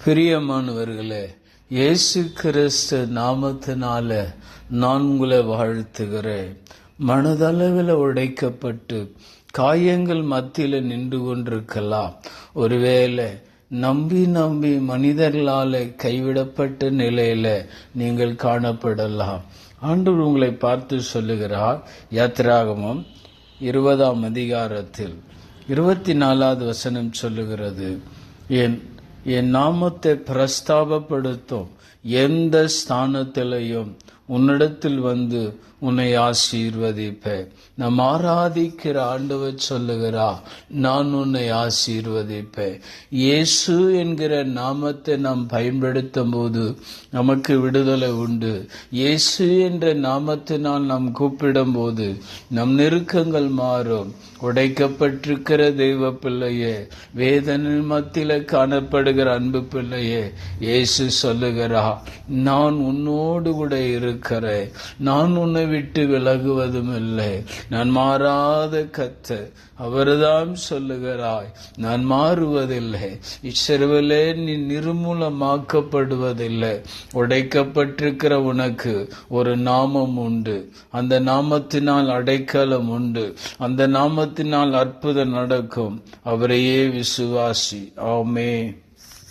பிரியமானவர்களே, இயேசு கிறிஸ்து நாமத்தினால நான் உங்களை வாழ்த்துகிறேன். மனதளவில் உடைக்கப்பட்டு காயங்கள் மத்தியில் நின்று கொண்டிருக்கலாம். ஒருவேளை நம்பி மனிதர்களால் கைவிடப்பட்ட நிலையில நீங்கள் காணப்படலாம். ஆண்டவர் உங்களை பார்த்து சொல்லுகிறார். யாத்திராகமம் 20ஆம் அதிகாரத்தில் 24வது வசனம் சொல்லுகிறது, என் நாமத்தை பிரஸ்தாபப்படுத்தும் எந்த ஸ்தானத்திலையும் உன்னிடத்தில் வந்து உன்னை ஆசீர்வதிப்பேன். நாம் ஆராதிக்கிற ஆண்டவர் சொல்லுகிறார், நான் உன்னை ஆசீர்வதிப்பேன். இயேசு என்கிற நாமத்தை நாம் பயன்படுத்தும் போது நமக்கு விடுதலை உண்டு. இயேசு என்ற நாமத்தினால் நாம் கூப்பிடும் போது நம் நெருக்கங்கள் மாறும். உடைக்கப்பட்டிருக்கிற தெய்வ பிள்ளையே, வேதனை மத்தியில காணப்படுகிற அன்பு பிள்ளையே, இயேசு சொல்லுகிறார், நான் உன்னோடு கூட இருக்கிறேன். நான் உன்னை விட்டு விலகுவதும் இல்லை. நான் மாறாத கர்த்தர். அவர்தான் சொல்லுகிறாய், நான் மாறுவதில்லை. இஸ்ரவேலே, நீ நிர்மூலமாக்கப்படுவதில்லை. உடைக்கப்பட்டிருக்கிற உனக்கு ஒரு நாமம் உண்டு. அந்த நாமத்தினால் அடைக்கலம் உண்டு. அந்த நாமத்தினால் அற்புதம் நடக்கும். அவரையே விசுவாசி. ஆமென்.